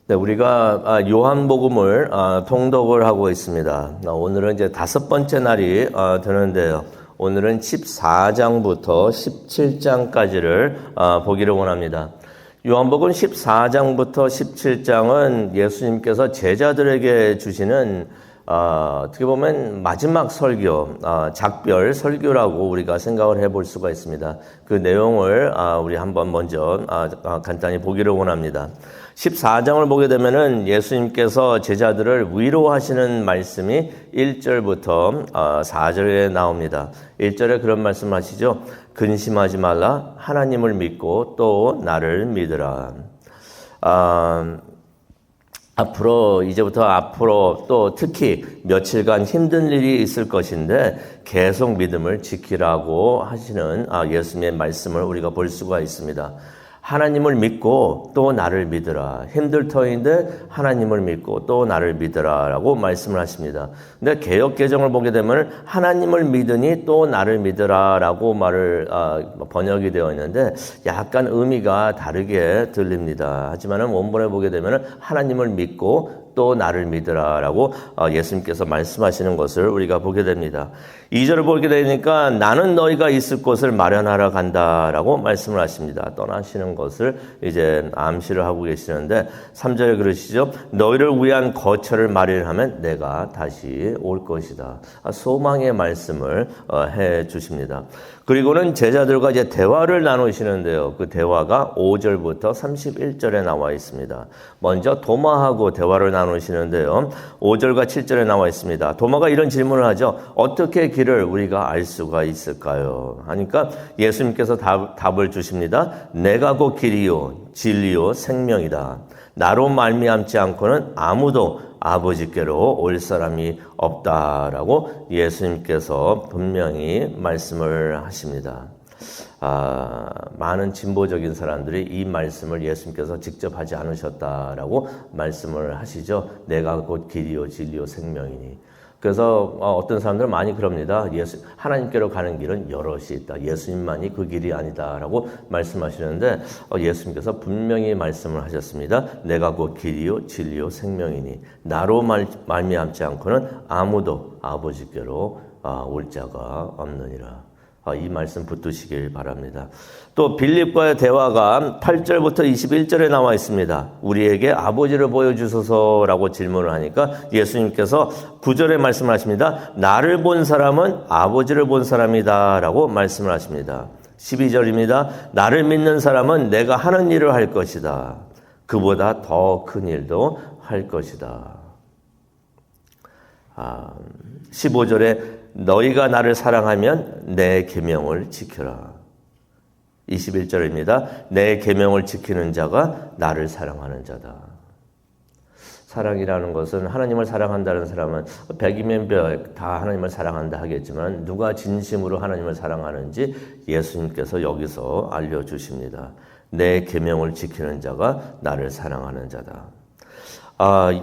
네, 우리가 요한복음을 통독을 하고 있습니다. 오늘은 이제 5번째 날이 되는데요. 오늘은 14장부터 17장까지를 보기를 원합니다. 요한복음 14장부터 17장은 예수님께서 제자들에게 주시는 어떻게 보면 마지막 설교, 작별 설교라고 우리가 생각을 해볼 수가 있습니다. 그 내용을 우리 한번 먼저 간단히 보기를 원합니다. 14장을 보게 되면은 예수님께서 제자들을 위로하시는 말씀이 1절부터 4절에 나옵니다. 1절에 그런 말씀을 하시죠. 근심하지 말라. 하나님을 믿고 또 나를 믿으라. 이제부터 앞으로 또 특히 며칠간 힘든 일이 있을 것인데 계속 믿음을 지키라고 하시는 예수님의 말씀을 우리가 볼 수가 있습니다. 하나님을 믿고 또 나를 믿으라. 힘들 터인데 하나님을 믿고 또 나를 믿으라 라고 말씀을 하십니다. 근데 개역개정을 보게 되면 하나님을 믿으니 또 나를 믿으라 라고 번역이 되어 있는데 약간 의미가 다르게 들립니다. 하지만 원본에 보게 되면 하나님을 믿고 또 나를 믿으라 라고 예수님께서 말씀하시는 것을 우리가 보게 됩니다. 2절을 보게 되니까 나는 너희가 있을 곳을 마련하러 간다라고 말씀을 하십니다. 떠나시는 것을 이제 암시를 하고 계시는데 3절에 그러시죠. 너희를 위한 거처를 마련하면 내가 다시 올 것이다. 소망의 말씀을 해 주십니다. 그리고는 제자들과 이제 대화를 나누시는데요. 그 대화가 5절부터 31절에 나와 있습니다. 먼저 도마하고 대화를 나누시는데요. 5절과 7절에 나와 있습니다. 도마가 이런 질문을 하죠. 어떻게 길을 우리가 알 수가 있을까요? 하니까 예수님께서 답을 주십니다. 내가 곧 길이요 진리요 생명이다. 나로 말미암지 않고는 아무도 아버지께로 올 사람이 없다라고 예수님께서 분명히 말씀을 하십니다. 많은 진보적인 사람들이 이 말씀을 예수님께서 직접 하지 않으셨다라고 말씀을 하시죠. 내가 곧 길이요 진리요 생명이니. 그래서 어떤 사람들은 많이 그럽니다. 하나님께로 가는 길은 여럿이 있다. 예수님만이 그 길이 아니다라고 말씀하시는데 예수님께서 분명히 말씀을 하셨습니다. 내가 곧 길이요 진리요 생명이니 나로 말미암지 않고는 아무도 아버지께로 올 자가 없느니라. 이 말씀 붙드시길 바랍니다. 또 빌립과의 대화가 8절부터 21절에 나와 있습니다. 우리에게 아버지를 보여주소서라고 질문을 하니까 예수님께서 9절에 말씀을 하십니다. 나를 본 사람은 아버지를 본 사람이다 라고 말씀을 하십니다. 12절입니다. 나를 믿는 사람은 내가 하는 일을 할 것이다. 그보다 더 큰 일도 할 것이다. 15절에 너희가 나를 사랑하면 내 계명을 지켜라. 21절입니다. 내 계명을 지키는 자가 나를 사랑하는 자다. 사랑이라는 것은 하나님을 사랑한다는 사람은 백이면 백 다 하나님을 사랑한다 하겠지만 누가 진심으로 하나님을 사랑하는지 예수님께서 여기서 알려주십니다. 내 계명을 지키는 자가 나를 사랑하는 자다.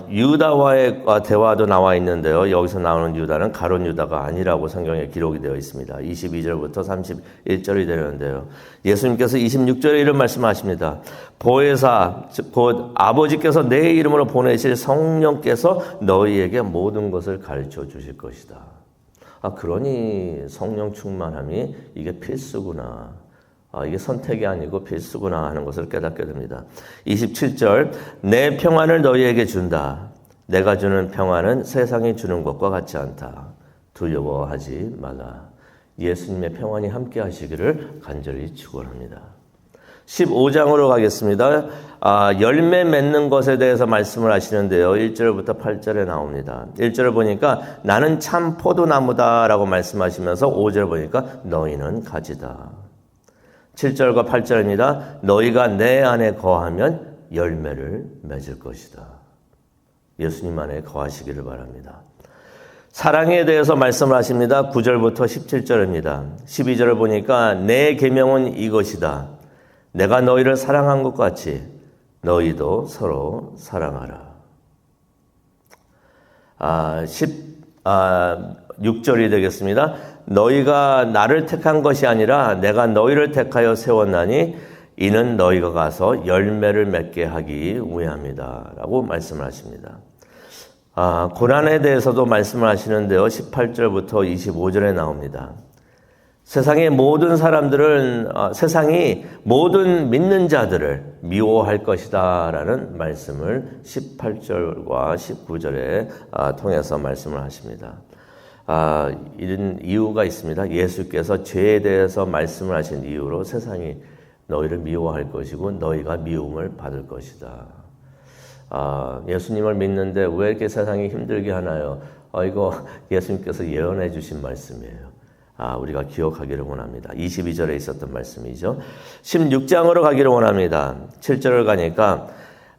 유다와의 대화도 나와 있는데요. 여기서 나오는 유다는 가룟 유다가 아니라고 성경에 기록이 되어 있습니다. 22절부터 31절이 되는데요. 예수님께서 26절에 이런 말씀하십니다. 보혜사 곧 아버지께서 내 이름으로 보내실 성령께서 너희에게 모든 것을 가르쳐 주실 것이다. 그러니 성령 충만함이 이게 필수구나. 이게 선택이 아니고 필수구나 하는 것을 깨닫게 됩니다. 27절 내 평안을 너희에게 준다. 내가 주는 평안은 세상이 주는 것과 같지 않다. 두려워하지 말라. 예수님의 평안이 함께 하시기를 간절히 축원합니다. 15장으로 가겠습니다. 열매 맺는 것에 대해서 말씀을 하시는데요. 1절부터 8절에 나옵니다. 1절을 보니까 나는 참 포도나무다라고 말씀하시면서 5절 보니까 너희는 가지다. 7절과 8절입니다. 너희가 내 안에 거하면 열매를 맺을 것이다. 예수님 안에 거하시기를 바랍니다. 사랑에 대해서 말씀을 하십니다. 9절부터 17절입니다. 12절을 보니까 내 계명은 이것이다. 내가 너희를 사랑한 것 같이 너희도 서로 사랑하라. 6절이 되겠습니다. 너희가 나를 택한 것이 아니라 내가 너희를 택하여 세웠나니 이는 너희가 가서 열매를 맺게 하기 위함이다 라고 말씀을 하십니다. 고난에 대해서도 말씀을 하시는데요. 18절부터 25절에 나옵니다. 세상의 모든 사람들은 세상이 모든 믿는 자들을 미워할 것이다 라는 말씀을 18절과 19절에 통해서 말씀을 하십니다. 이런 이유가 있습니다. 예수께서 죄에 대해서 말씀을 하신 이유로 세상이 너희를 미워할 것이고 너희가 미움을 받을 것이다. 예수님을 믿는데 왜 이렇게 세상이 힘들게 하나요? 이거 예수님께서 예언해 주신 말씀이에요. 우리가 기억하기를 원합니다. 22절에 있었던 말씀이죠. 16장으로 가기를 원합니다. 7절을 가니까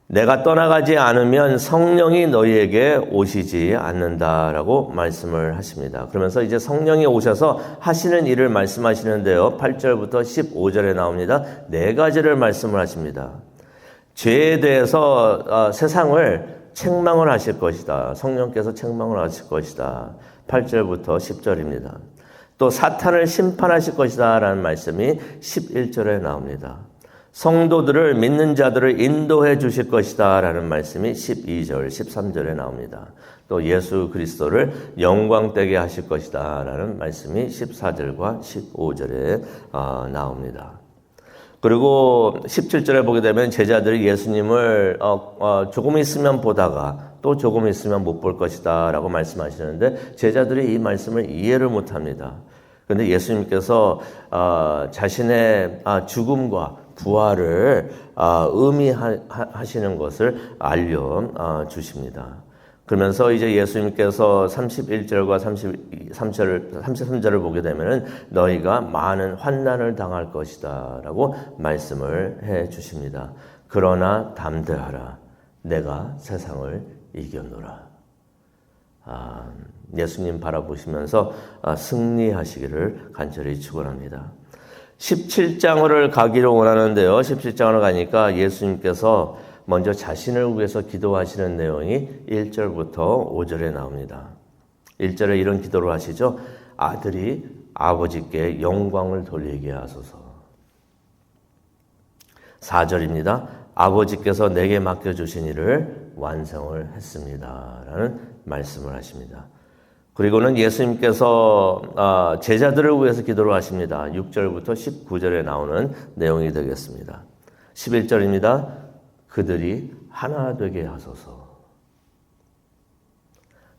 내가 떠나가지 않으면 성령이 너희에게 오시지 않는다라고 말씀을 하십니다. 그러면서 이제 성령이 오셔서 하시는 일을 말씀하시는데요. 8절부터 15절에 나옵니다. 네 가지를 말씀을 하십니다. 죄에 대해서 세상을 책망을 하실 것이다. 성령께서 책망을 하실 것이다. 8절부터 10절입니다. 또 사탄을 심판하실 것이다 라는 말씀이 11절에 나옵니다. 성도들을 믿는 자들을 인도해 주실 것이다 라는 말씀이 12절, 13절에 나옵니다. 또 예수 그리스도를 영광되게 하실 것이다 라는 말씀이 14절과 15절에 나옵니다. 그리고 17절에 보게 되면 제자들이 예수님을 조금 있으면 보다가 또 조금 있으면 못 볼 것이다 라고 말씀하시는데 제자들이 이 말씀을 이해를 못합니다. 그런데 예수님께서 자신의 죽음과 부활을 의미하시는 것을 알려주십니다. 그러면서 이제 예수님께서 31절과 33절을 보게 되면 너희가 많은 환난을 당할 것이다 라고 말씀을 해 주십니다. 그러나 담대하라. 내가 세상을 이겼노라. 예수님 바라보시면서 승리하시기를 간절히 축원합니다. 17장으로 가기를 원하는데요. 17장으로 가니까 예수님께서 먼저 자신을 위해서 기도하시는 내용이 1절부터 5절에 나옵니다. 1절에 이런 기도를 하시죠. 아들이 아버지께 영광을 돌리게 하소서. 4절입니다. 아버지께서 내게 맡겨주신 일을 완성을 했습니다. 라는 말씀을 하십니다. 그리고는 예수님께서 제자들을 위해서 기도를 하십니다. 6절부터 19절에 나오는 내용이 되겠습니다. 11절입니다. 그들이 하나 되게 하소서.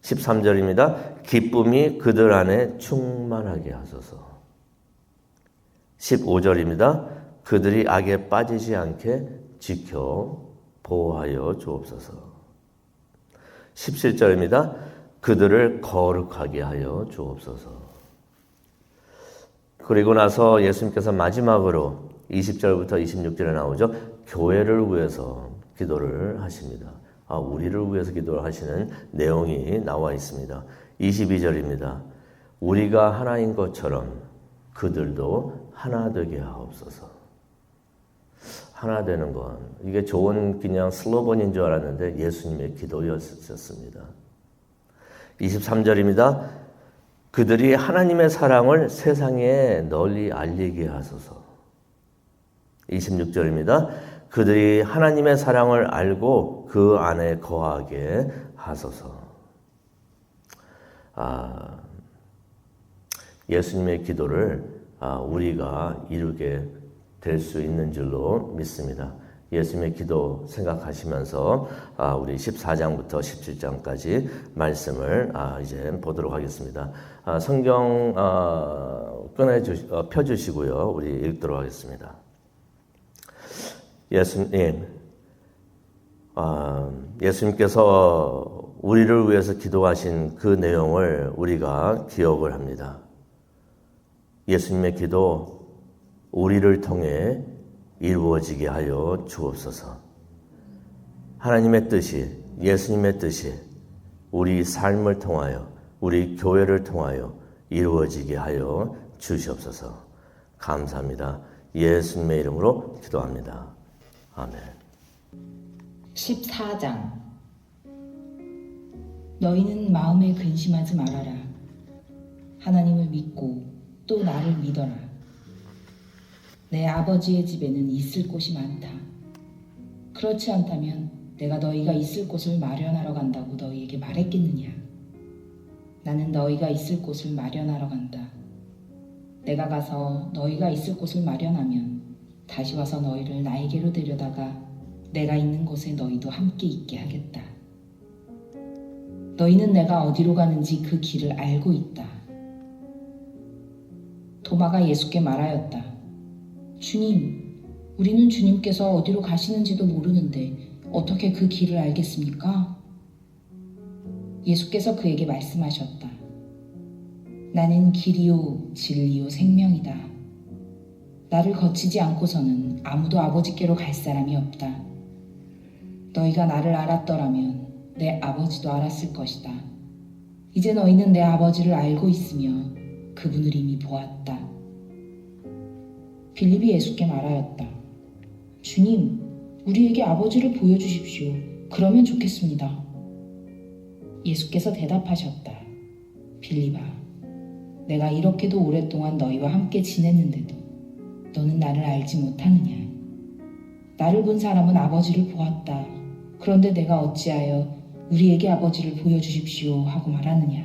13절입니다. 기쁨이 그들 안에 충만하게 하소서. 15절입니다. 그들이 악에 빠지지 않게 지켜 보호하여 주옵소서. 17절입니다. 그들을 거룩하게 하여 주옵소서. 그리고 나서 예수님께서 마지막으로 20절부터 26절에 나오죠. 교회를 위해서 기도를 하십니다. 우리를 위해서 기도를 하시는 내용이 나와 있습니다. 22절입니다. 우리가 하나인 것처럼 그들도 하나 되게 하옵소서. 하나 되는 건 이게 좋은 그냥 슬로건인 줄 알았는데 예수님의 기도였었습니다. 23절입니다. 그들이 하나님의 사랑을 세상에 널리 알리게 하소서. 26절입니다. 그들이 하나님의 사랑을 알고 그 안에 거하게 하소서. 예수님의 기도를 우리가 이루게 될 수 있는 줄로 믿습니다. 예수님의 기도 생각하시면서 우리 14장부터 17장까지 말씀을 이제 보도록 하겠습니다. 성경 펴주시고요. 우리 읽도록 하겠습니다. 예수님께서 우리를 위해서 기도하신 그 내용을 우리가 기억을 합니다. 예수님의 기도 우리를 통해 이루어지게 하여 주옵소서. 하나님의 뜻이, 예수님의 뜻이 우리 삶을 통하여, 우리 교회를 통하여 이루어지게 하여 주시옵소서. 감사합니다. 예수님의 이름으로 기도합니다. 아멘. 14장. 너희는 마음에 근심하지 말아라. 하나님을 믿고 또 나를 믿어라. 내 아버지의 집에는 있을 곳이 많다. 그렇지 않다면 내가 너희가 있을 곳을 마련하러 간다고 너희에게 말했겠느냐? 나는 너희가 있을 곳을 마련하러 간다. 내가 가서 너희가 있을 곳을 마련하면 다시 와서 너희를 나에게로 데려다가 내가 있는 곳에 너희도 함께 있게 하겠다. 너희는 내가 어디로 가는지 그 길을 알고 있다. 도마가 예수께 말하였다. 주님, 우리는 주님께서 어디로 가시는지도 모르는데 어떻게 그 길을 알겠습니까? 예수께서 그에게 말씀하셨다. 나는 길이요 진리요 생명이다. 나를 거치지 않고서는 아무도 아버지께로 갈 사람이 없다. 너희가 나를 알았더라면 내 아버지도 알았을 것이다. 이제 너희는 내 아버지를 알고 있으며 그분을 이미 보았다. 빌립이 예수께 말하였다. 주님, 우리에게 아버지를 보여주십시오. 그러면 좋겠습니다. 예수께서 대답하셨다. 빌립아, 내가 이렇게도 오랫동안 너희와 함께 지냈는데도 너는 나를 알지 못하느냐? 나를 본 사람은 아버지를 보았다. 그런데 내가 어찌하여 우리에게 아버지를 보여주십시오 하고 말하느냐?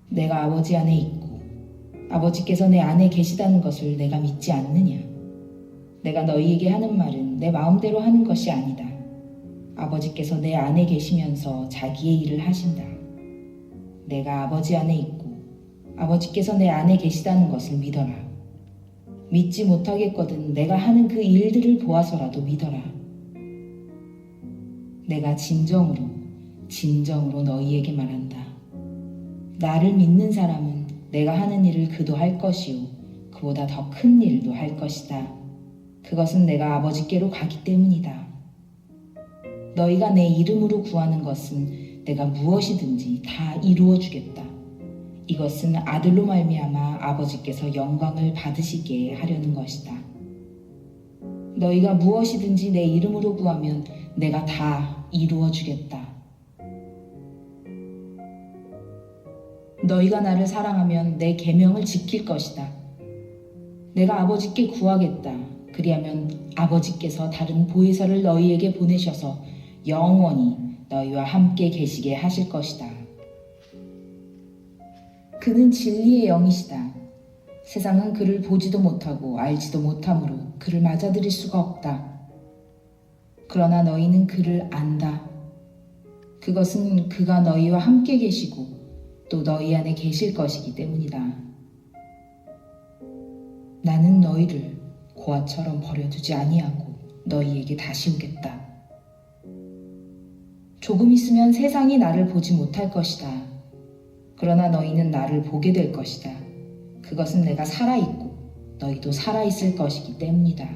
내가 아버지 안에 있고 아버지께서 내 안에 계시다는 것을 내가 믿지 않느냐? 내가 너희에게 하는 말은 내 마음대로 하는 것이 아니다. 아버지께서 내 안에 계시면서 자기의 일을 하신다. 내가 아버지 안에 있고 아버지께서 내 안에 계시다는 것을 믿어라. 믿지 못하겠거든 내가 하는 그 일들을 보아서라도 믿어라. 내가 진정으로 너희에게 말한다. 나를 믿는 사람은 내가 하는 일을 그도 할 것이요 그보다 더 큰 일도 할 것이다. 그것은 내가 아버지께로 가기 때문이다. 너희가 내 이름으로 구하는 것은 내가 무엇이든지 다 이루어 주겠다. 이것은 아들로 말미암아 아버지께서 영광을 받으시게 하려는 것이다. 너희가 무엇이든지 내 이름으로 구하면 내가 다 이루어 주겠다. 너희가 나를 사랑하면 내 계명을 지킬 것이다. 내가 아버지께 구하겠다. 그리하면 아버지께서 다른 보혜사를 너희에게 보내셔서 영원히 너희와 함께 계시게 하실 것이다. 그는 진리의 영이시다. 세상은 그를 보지도 못하고 알지도 못하므로 그를 맞아들일 수가 없다. 그러나 너희는 그를 안다. 그것은 그가 너희와 함께 계시고 또 너희 안에 계실 것이기 때문이다. 나는 너희를 고아처럼 버려두지 아니하고 너희에게 다시 오겠다. 조금 있으면 세상이 나를 보지 못할 것이다. 그러나 너희는 나를 보게 될 것이다. 그것은 내가 살아있고 너희도 살아있을 것이기 때문이다.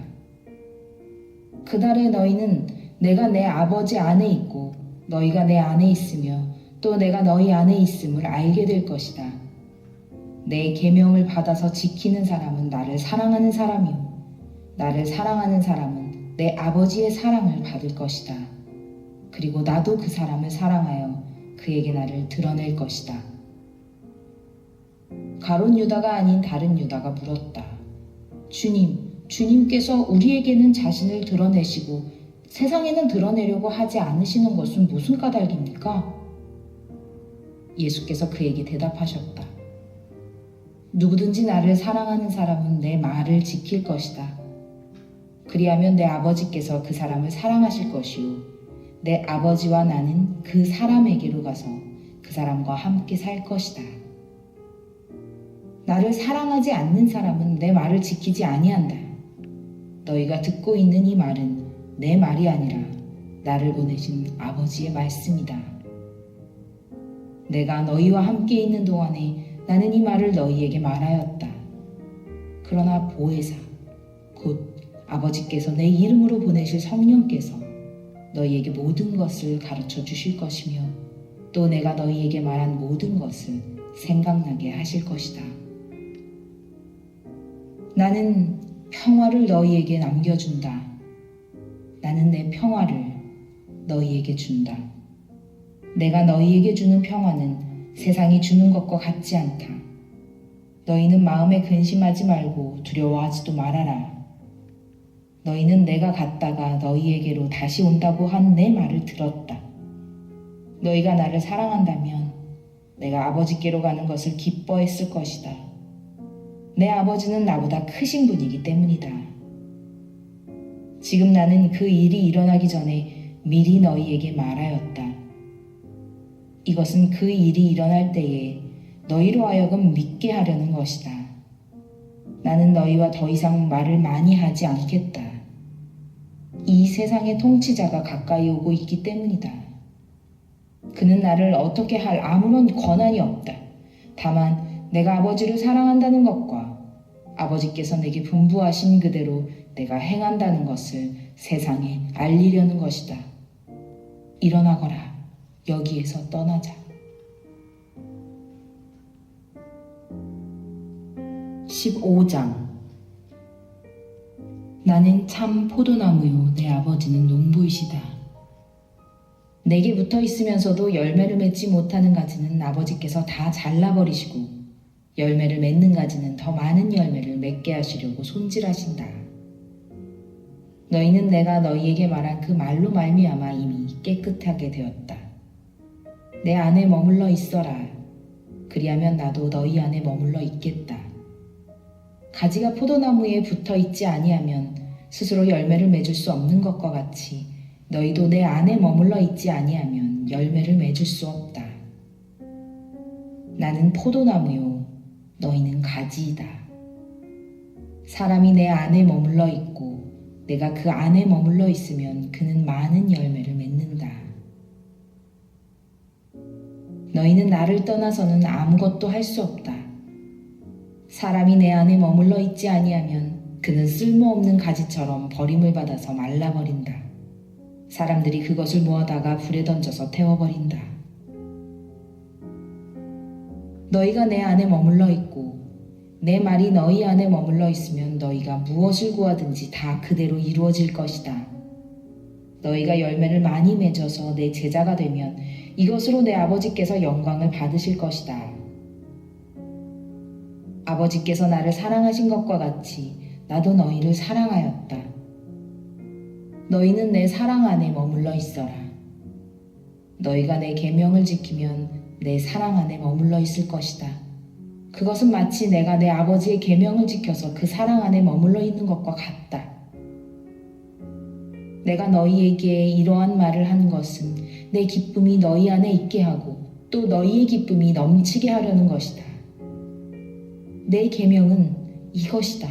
그날에 너희는 내가 내 아버지 안에 있고 너희가 내 안에 있으며 또 내가 너희 안에 있음을 알게 될 것이다. 내 계명을 받아서 지키는 사람은 나를 사랑하는 사람이요 나를 사랑하는 사람은 내 아버지의 사랑을 받을 것이다. 그리고 나도 그 사람을 사랑하여 그에게 나를 드러낼 것이다. 가룟 유다가 아닌 다른 유다가 물었다. 주님께서 우리에게는 자신을 드러내시고 세상에는 드러내려고 하지 않으시는 것은 무슨 까닭입니까? 예수께서 그에게 대답하셨다. 누구든지 나를 사랑하는 사람은 내 말을 지킬 것이다. 그리하면 내 아버지께서 그 사람을 사랑하실 것이요 내 아버지와 나는 그 사람에게로 가서 그 사람과 함께 살 것이다. 나를 사랑하지 않는 사람은 내 말을 지키지 아니한다. 너희가 듣고 있는 이 말은 내 말이 아니라 나를 보내신 아버지의 말씀이다. 내가 너희와 함께 있는 동안에 나는 이 말을 너희에게 말하였다. 그러나 보혜사, 곧 아버지께서 내 이름으로 보내실 성령께서 너희에게 모든 것을 가르쳐 주실 것이며 또 내가 너희에게 말한 모든 것을 생각나게 하실 것이다. 나는 평화를 너희에게 남겨준다. 나는 내 평화를 너희에게 준다. 내가 너희에게 주는 평화는 세상이 주는 것과 같지 않다. 너희는 마음에 근심하지 말고 두려워하지도 말아라. 너희는 내가 갔다가 너희에게로 다시 온다고 한 내 말을 들었다. 너희가 나를 사랑한다면 내가 아버지께로 가는 것을 기뻐했을 것이다. 내 아버지는 나보다 크신 분이기 때문이다. 지금 나는 그 일이 일어나기 전에 미리 너희에게 말하였다. 이것은 그 일이 일어날 때에 너희로 하여금 믿게 하려는 것이다. 나는 너희와 더 이상 말을 많이 하지 않겠다. 이 세상의 통치자가 가까이 오고 있기 때문이다. 그는 나를 어떻게 할 아무런 권한이 없다. 다만 내가 아버지를 사랑한다는 것과 아버지께서 내게 분부하신 그대로 내가 행한다는 것을 세상에 알리려는 것이다. 일어나거라. 여기에서 떠나자. 15장. 나는 참 포도나무요, 내 아버지는 농부이시다. 내게 붙어 있으면서도 열매를 맺지 못하는 가지는 아버지께서 다 잘라버리시고 열매를 맺는 가지는 더 많은 열매를 맺게 하시려고 손질하신다. 너희는 내가 너희에게 말한 그 말로 말미암아 이미 깨끗하게 되었다. 내 안에 머물러 있어라. 그리하면 나도 너희 안에 머물러 있겠다. 가지가 포도나무에 붙어 있지 아니하면 스스로 열매를 맺을 수 없는 것과 같이 너희도 내 안에 머물러 있지 아니하면 열매를 맺을 수 없다. 나는 포도나무요, 너희는 가지이다. 사람이 내 안에 머물러 있고 내가 그 안에 머물러 있으면 그는 많은 열매를 맺는다. 너희는 나를 떠나서는 아무것도 할 수 없다. 사람이 내 안에 머물러 있지 아니하면 그는 쓸모없는 가지처럼 버림을 받아서 말라버린다. 사람들이 그것을 모아다가 불에 던져서 태워버린다. 너희가 내 안에 머물러 있고 내 말이 너희 안에 머물러 있으면 너희가 무엇을 구하든지 다 그대로 이루어질 것이다. 너희가 열매를 많이 맺어서 내 제자가 되면 이것으로 내 아버지께서 영광을 받으실 것이다. 아버지께서 나를 사랑하신 것과 같이 나도 너희를 사랑하였다. 너희는 내 사랑 안에 머물러 있어라. 너희가 내 계명을 지키면 내 사랑 안에 머물러 있을 것이다. 그것은 마치 내가 내 아버지의 계명을 지켜서 그 사랑 안에 머물러 있는 것과 같다. 내가 너희에게 이러한 말을 하는 것은 내 기쁨이 너희 안에 있게 하고 또 너희의 기쁨이 넘치게 하려는 것이다. 내 계명은 이것이다.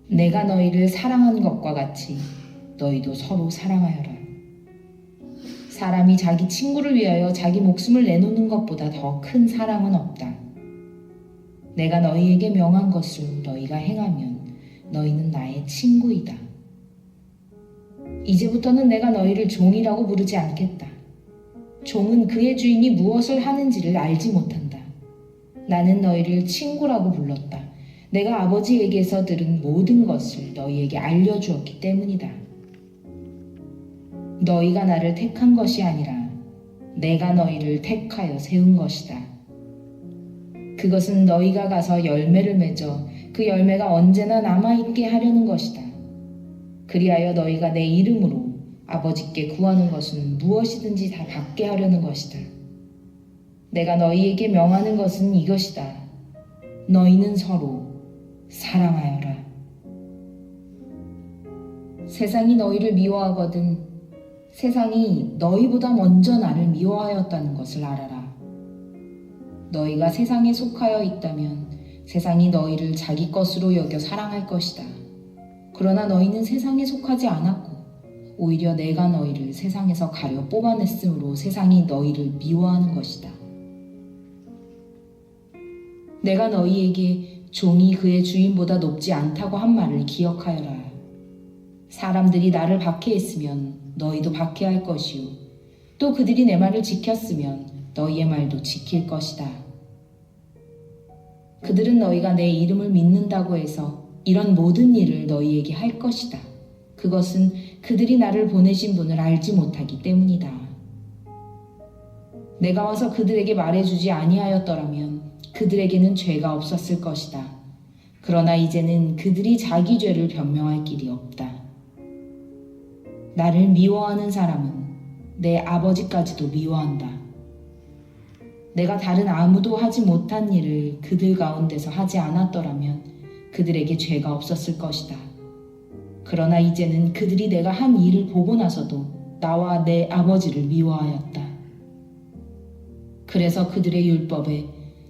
내가 너희를 사랑한 것과 같이 너희도 서로 사랑하여라. 사람이 자기 친구를 위하여 자기 목숨을 내놓는 것보다 더 큰 사랑은 없다. 내가 너희에게 명한 것을 너희가 행하면 너희는 나의 친구이다. 이제부터는 내가 너희를 종이라고 부르지 않겠다. 종은 그의 주인이 무엇을 하는지를 알지 못한다. 나는 너희를 친구라고 불렀다. 내가 아버지에게서 들은 모든 것을 너희에게 알려주었기 때문이다. 너희가 나를 택한 것이 아니라 내가 너희를 택하여 세운 것이다. 그것은 너희가 가서 열매를 맺어 그 열매가 언제나 남아있게 하려는 것이다. 그리하여 너희가 내 이름으로 아버지께 구하는 것은 무엇이든지 다 받게 하려는 것이다. 내가 너희에게 명하는 것은 이것이다. 너희는 서로 사랑하여라. 세상이 너희를 미워하거든 세상이 너희보다 먼저 나를 미워하였다는 것을 알아라. 너희가 세상에 속하여 있다면 세상이 너희를 자기 것으로 여겨 사랑할 것이다. 그러나 너희는 세상에 속하지 않았고 오히려 내가 너희를 세상에서 가려 뽑아냈으므로 세상이 너희를 미워하는 것이다. 내가 너희에게 종이 그의 주인보다 높지 않다고 한 말을 기억하여라. 사람들이 나를 박해했으면 너희도 박해할 것이요 또 그들이 내 말을 지켰으면 너희의 말도 지킬 것이다. 그들은 너희가 내 이름을 믿는다고 해서 이런 모든 일을 너희에게 할 것이다. 그것은 그들이 나를 보내신 분을 알지 못하기 때문이다. 내가 와서 그들에게 말해주지 아니하였더라면 그들에게는 죄가 없었을 것이다. 그러나 이제는 그들이 자기 죄를 변명할 길이 없다. 나를 미워하는 사람은 내 아버지까지도 미워한다. 내가 다른 아무도 하지 못한 일을 그들 가운데서 하지 않았더라면 그들에게 죄가 없었을 것이다. 그러나 이제는 그들이 내가 한 일을 보고 나서도 나와 내 아버지를 미워하였다. 그래서 그들의 율법에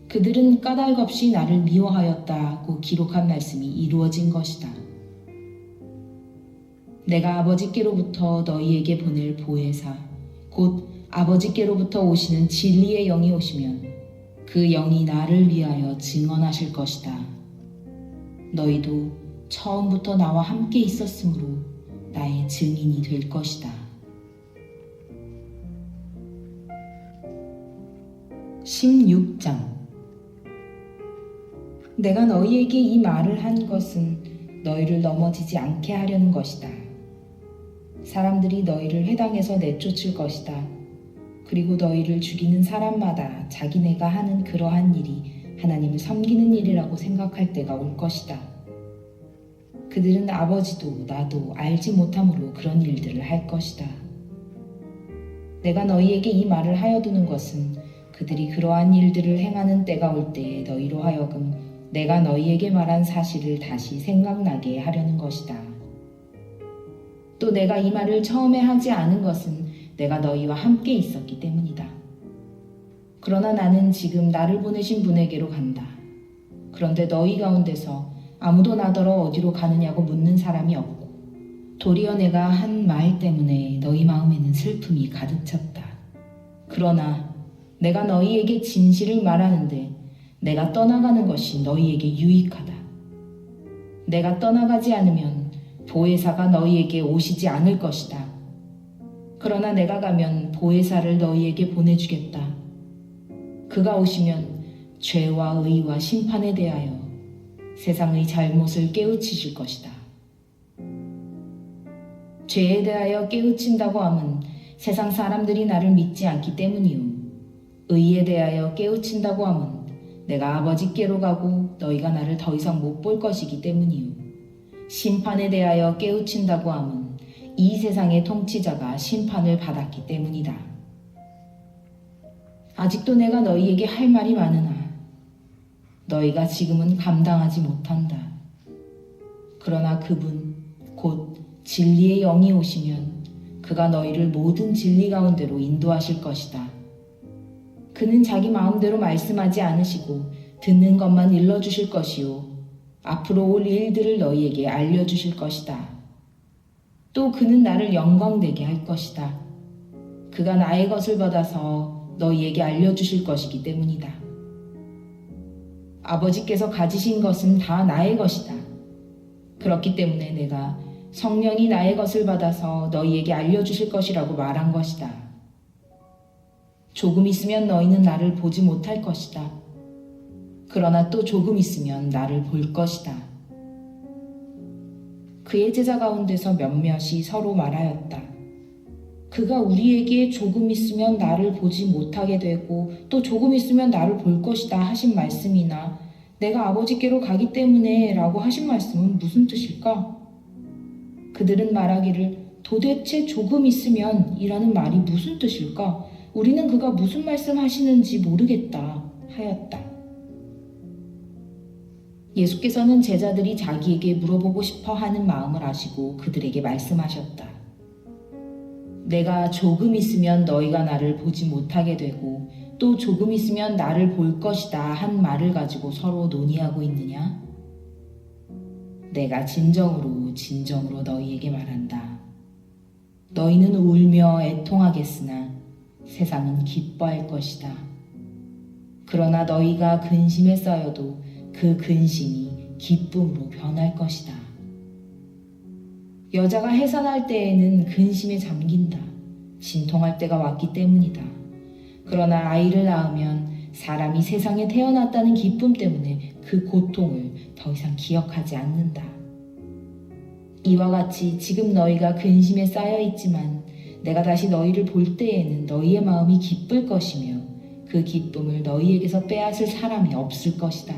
그들은 까닭없이 나를 미워하였다고 기록한 말씀이 이루어진 것이다. 내가 아버지께로부터 너희에게 보낼 보혜사, 곧 아버지께로부터 오시는 진리의 영이 오시면 그 영이 나를 위하여 증언하실 것이다. 너희도 처음부터 나와 함께 있었으므로 나의 증인이 될 것이다. 16장. 내가 너희에게 이 말을 한 것은 너희를 넘어지지 않게 하려는 것이다. 사람들이 너희를 회당에서 내쫓을 것이다. 그리고 너희를 죽이는 사람마다 자기네가 하는 그러한 일이 하나님을 섬기는 일이라고 생각할 때가 올 것이다. 그들은 아버지도 나도 알지 못함으로 그런 일들을 할 것이다. 내가 너희에게 이 말을 하여두는 것은 그들이 그러한 일들을 행하는 때가 올 때에 너희로 하여금 내가 너희에게 말한 사실을 다시 생각나게 하려는 것이다. 또 내가 이 말을 처음에 하지 않은 것은 내가 너희와 함께 있었기 때문이다. 그러나 나는 지금 나를 보내신 분에게로 간다. 그런데 너희 가운데서 아무도 나더러 어디로 가느냐고 묻는 사람이 없고 도리어 내가 한 말 때문에 너희 마음에는 슬픔이 가득 찼다. 그러나 내가 너희에게 진실을 말하는데 내가 떠나가는 것이 너희에게 유익하다. 내가 떠나가지 않으면 보혜사가 너희에게 오시지 않을 것이다. 그러나 내가 가면 보혜사를 너희에게 보내주겠다. 그가 오시면 죄와 의와 심판에 대하여 세상의 잘못을 깨우치실 것이다. 죄에 대하여 깨우친다고 함은 세상 사람들이 나를 믿지 않기 때문이요. 의에 대하여 깨우친다고 함은 내가 아버지께로 가고 너희가 나를 더 이상 못 볼 것이기 때문이요. 심판에 대하여 깨우친다고 함은 이 세상의 통치자가 심판을 받았기 때문이다. 아직도 내가 너희에게 할 말이 많으나 너희가 지금은 감당하지 못한다. 그러나 그분 곧 진리의 영이 오시면 그가 너희를 모든 진리 가운데로 인도하실 것이다. 그는 자기 마음대로 말씀하지 않으시고 듣는 것만 일러주실 것이요 앞으로 올 일들을 너희에게 알려주실 것이다. 또 그는 나를 영광되게 할 것이다. 그가 나의 것을 받아서 너희에게 알려주실 것이기 때문이다. 아버지께서 가지신 것은 다 나의 것이다. 그렇기 때문에 내가 성령이 나의 것을 받아서 너희에게 알려주실 것이라고 말한 것이다. 조금 있으면 너희는 나를 보지 못할 것이다. 그러나 또 조금 있으면 나를 볼 것이다. 그의 제자 가운데서 몇몇이 서로 말하였다. 그가 우리에게 조금 있으면 나를 보지 못하게 되고 또 조금 있으면 나를 볼 것이다 하신 말씀이나 내가 아버지께로 가기 때문에 라고 하신 말씀은 무슨 뜻일까? 그들은 말하기를 도대체 조금 있으면 이라는 말이 무슨 뜻일까? 우리는 그가 무슨 말씀 하시는지 모르겠다 하였다. 예수께서는 제자들이 자기에게 물어보고 싶어 하는 마음을 아시고 그들에게 말씀하셨다. 내가 조금 있으면 너희가 나를 보지 못하게 되고 또 조금 있으면 나를 볼 것이다 한 말을 가지고 서로 논의하고 있느냐? 내가 진정으로 너희에게 말한다. 너희는 울며 애통하겠으나 세상은 기뻐할 것이다. 그러나 너희가 근심에 쌓여도 그 근심이 기쁨으로 변할 것이다. 여자가 해산할 때에는 근심에 잠긴다. 진통할 때가 왔기 때문이다. 그러나 아이를 낳으면 사람이 세상에 태어났다는 기쁨 때문에 그 고통을 더 이상 기억하지 않는다. 이와 같이 지금 너희가 근심에 쌓여 있지만 내가 다시 너희를 볼 때에는 너희의 마음이 기쁠 것이며 그 기쁨을 너희에게서 빼앗을 사람이 없을 것이다.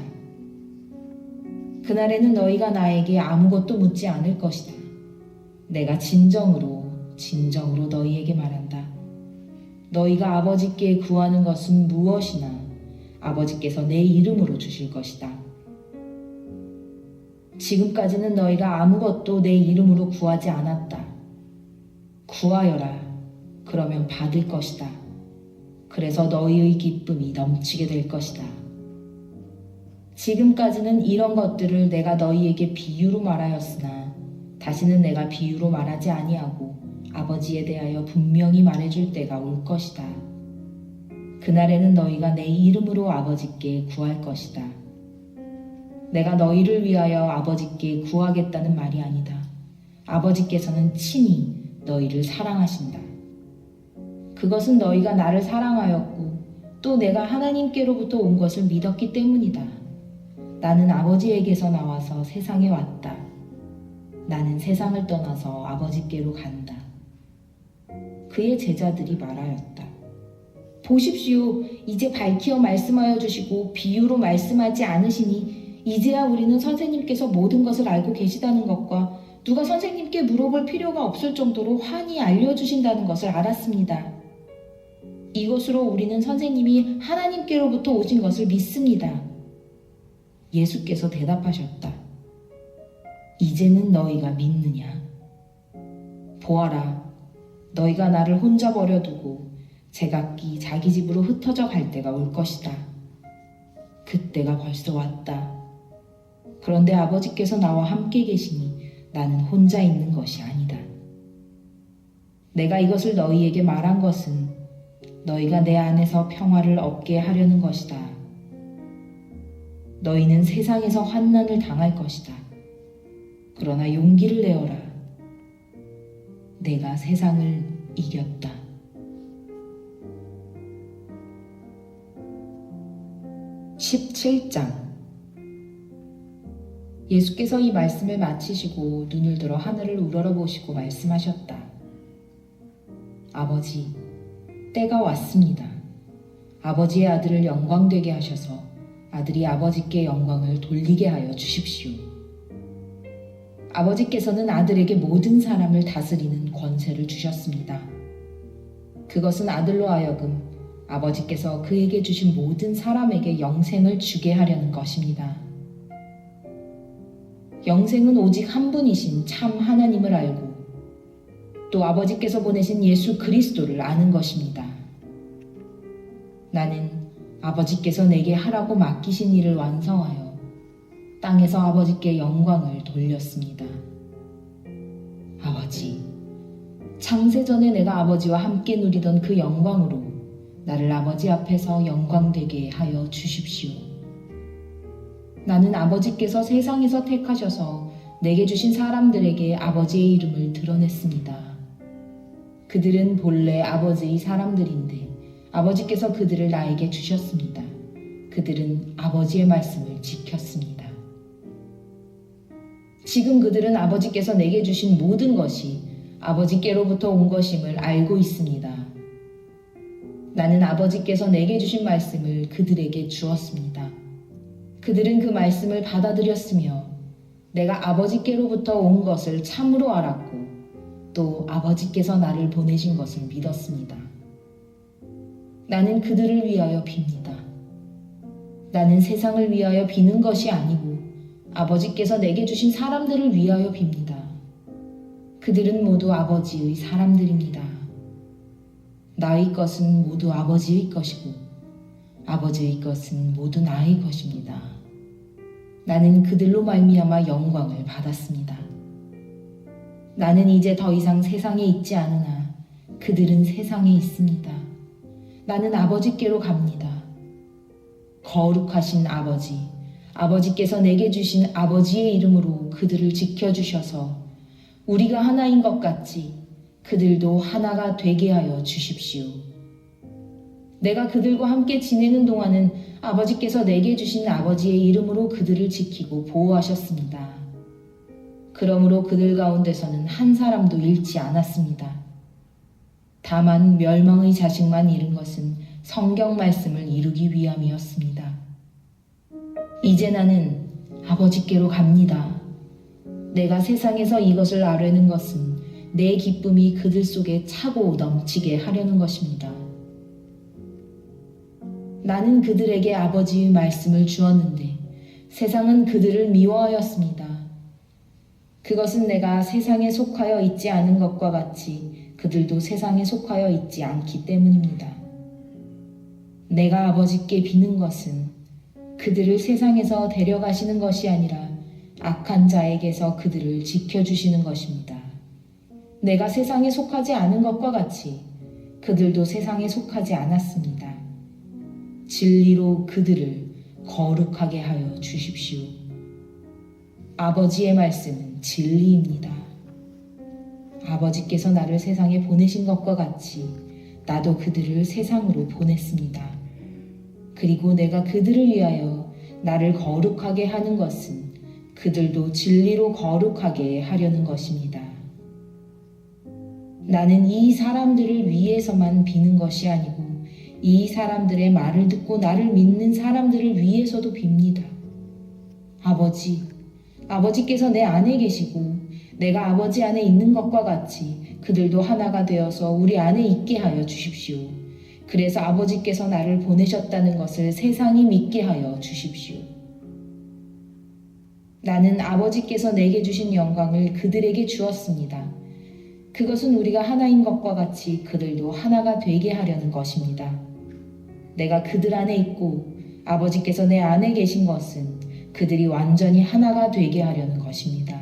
그날에는 너희가 나에게 아무것도 묻지 않을 것이다. 내가 진정으로 너희에게 말한다. 너희가 아버지께 구하는 것은 무엇이나 아버지께서 내 이름으로 주실 것이다. 지금까지는 너희가 아무것도 내 이름으로 구하지 않았다. 구하여라. 그러면 받을 것이다. 그래서 너희의 기쁨이 넘치게 될 것이다. 지금까지는 이런 것들을 내가 너희에게 비유로 말하였으나 다시는 내가 비유로 말하지 아니하고 아버지에 대하여 분명히 말해줄 때가 올 것이다. 그날에는 너희가 내 이름으로 아버지께 구할 것이다. 내가 너희를 위하여 아버지께 구하겠다는 말이 아니다. 아버지께서는 친히 너희를 사랑하신다. 그것은 너희가 나를 사랑하였고 또 내가 하나님께로부터 온 것을 믿었기 때문이다. 나는 아버지에게서 나와서 세상에 왔다. 나는 세상을 떠나서 아버지께로 간다. 그의 제자들이 말하였다. 보십시오. 이제 밝히어 말씀하여 주시고 비유로 말씀하지 않으시니 이제야 우리는 선생님께서 모든 것을 알고 계시다는 것과 누가 선생님께 물어볼 필요가 없을 정도로 환히 알려주신다는 것을 알았습니다. 이것으로 우리는 선생님이 하나님께로부터 오신 것을 믿습니다. 예수께서 대답하셨다. 이제는 너희가 믿느냐? 보아라, 너희가 나를 혼자 버려두고 제각기 자기 집으로 흩어져 갈 때가 올 것이다. 그때가 벌써 왔다. 그런데 아버지께서 나와 함께 계시니 나는 혼자 있는 것이 아니다. 내가 이것을 너희에게 말한 것은 너희가 내 안에서 평화를 얻게 하려는 것이다. 너희는 세상에서 환난을 당할 것이다. 그러나 용기를 내어라. 내가 세상을 이겼다. (17장) 예수께서 이 말씀을 마치시고 눈을 들어 하늘을 우러러보시고 말씀하셨다. 아버지, 때가 왔습니다. 아버지의 아들을 영광되게 하셔서 아들이 아버지께 영광을 돌리게 하여 주십시오. 아버지께서는 아들에게 모든 사람을 다스리는 권세를 주셨습니다. 그것은 아들로 하여금 아버지께서 그에게 주신 모든 사람에게 영생을 주게 하려는 것입니다. 영생은 오직 한 분이신 참 하나님을 알고 또 아버지께서 보내신 예수 그리스도를 아는 것입니다. 나는 아버지께서 내게 하라고 맡기신 일을 완성하여 땅에서 아버지께 영광을 돌렸습니다. 아버지, 창세전에 내가 아버지와 함께 누리던 그 영광으로 나를 아버지 앞에서 영광되게 하여 주십시오. 나는 아버지께서 세상에서 택하셔서 내게 주신 사람들에게 아버지의 이름을 드러냈습니다. 그들은 본래 아버지의 사람들인데 아버지께서 그들을 나에게 주셨습니다. 그들은 아버지의 말씀을 지켰습니다. 지금 그들은 아버지께서 내게 주신 모든 것이 아버지께로부터 온 것임을 알고 있습니다. 나는 아버지께서 내게 주신 말씀을 그들에게 주었습니다. 그들은 그 말씀을 받아들였으며 내가 아버지께로부터 온 것을 참으로 알았고 또 아버지께서 나를 보내신 것을 믿었습니다. 나는 그들을 위하여 빕니다. 나는 세상을 위하여 비는 것이 아니고 아버지께서 내게 주신 사람들을 위하여 빕니다. 그들은 모두 아버지의 사람들입니다. 나의 것은 모두 아버지의 것이고 아버지의 것은 모두 나의 것입니다. 나는 그들로 말미암아 영광을 받았습니다. 나는 이제 더 이상 세상에 있지 않으나 그들은 세상에 있습니다. 나는 아버지께로 갑니다. 거룩하신 아버지, 아버지께서 내게 주신 아버지의 이름으로 그들을 지켜주셔서 우리가 하나인 것 같이 그들도 하나가 되게 하여 주십시오. 내가 그들과 함께 지내는 동안은 아버지께서 내게 주신 아버지의 이름으로 그들을 지키고 보호하셨습니다. 그러므로 그들 가운데서는 한 사람도 잃지 않았습니다. 다만 멸망의 자식만 잃은 것은 성경 말씀을 이루기 위함이었습니다. 이제 나는 아버지께로 갑니다. 내가 세상에서 이것을 아뢰는 것은 내 기쁨이 그들 속에 차고 넘치게 하려는 것입니다. 나는 그들에게 아버지의 말씀을 주었는데 세상은 그들을 미워하였습니다. 그것은 내가 세상에 속하여 있지 않은 것과 같이 그들도 세상에 속하여 있지 않기 때문입니다. 내가 아버지께 비는 것은 그들을 세상에서 데려가시는 것이 아니라 악한 자에게서 그들을 지켜주시는 것입니다. 내가 세상에 속하지 않은 것과 같이 그들도 세상에 속하지 않았습니다. 진리로 그들을 거룩하게 하여 주십시오. 아버지의 말씀은 진리입니다. 아버지께서 나를 세상에 보내신 것과 같이 나도 그들을 세상으로 보냈습니다. 그리고 내가 그들을 위하여 나를 거룩하게 하는 것은 그들도 진리로 거룩하게 하려는 것입니다. 나는 이 사람들을 위해서만 비는 것이 아니고 이 사람들의 말을 듣고 나를 믿는 사람들을 위해서도 빕니다. 아버지께서 내 안에 계시고 내가 아버지 안에 있는 것과 같이 그들도 하나가 되어서 우리 안에 있게 하여 주십시오. 그래서 아버지께서 나를 보내셨다는 것을 세상이 믿게 하여 주십시오. 나는 아버지께서 내게 주신 영광을 그들에게 주었습니다. 그것은 우리가 하나인 것과 같이 그들도 하나가 되게 하려는 것입니다. 내가 그들 안에 있고 아버지께서 내 안에 계신 것은 그들이 완전히 하나가 되게 하려는 것입니다.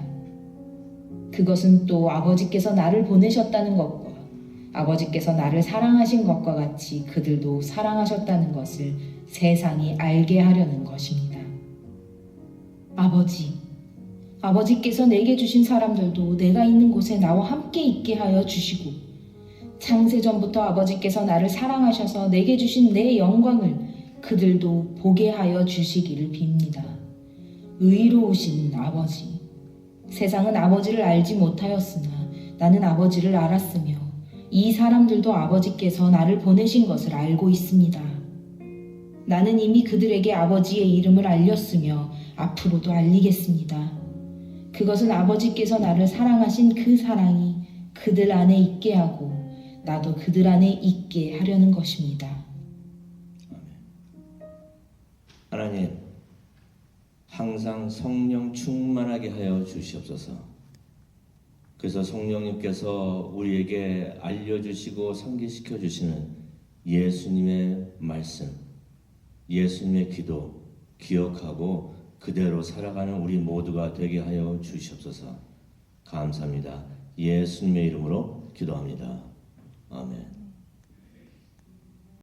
그것은 또 아버지께서 나를 보내셨다는 것과 아버지께서 나를 사랑하신 것과 같이 그들도 사랑하셨다는 것을 세상이 알게 하려는 것입니다. 아버지께서 내게 주신 사람들도 내가 있는 곳에 나와 함께 있게 하여 주시고 창세전부터 아버지께서 나를 사랑하셔서 내게 주신 내 영광을 그들도 보게 하여 주시기를 빕니다. 의로우신 아버지, 세상은 아버지를 알지 못하였으나 나는 아버지를 알았으며 이 사람들도 아버지께서 나를 보내신 것을 알고 있습니다. 나는 이미 그들에게 아버지의 이름을 알렸으며 앞으로도 알리겠습니다. 그것은 아버지께서 나를 사랑하신 그 사랑이 그들 안에 있게 하고 나도 그들 안에 있게 하려는 것입니다. 하나님, 항상 성령 충만하게 하여 주시옵소서. 그래서 성령님께서 우리에게 알려주시고 상기시켜 주시는 예수님의 말씀, 예수님의 기도 기억하고 그대로 살아가는 우리 모두가 되게 하여 주시옵소서. 감사합니다. 예수님의 이름으로 기도합니다. 아멘.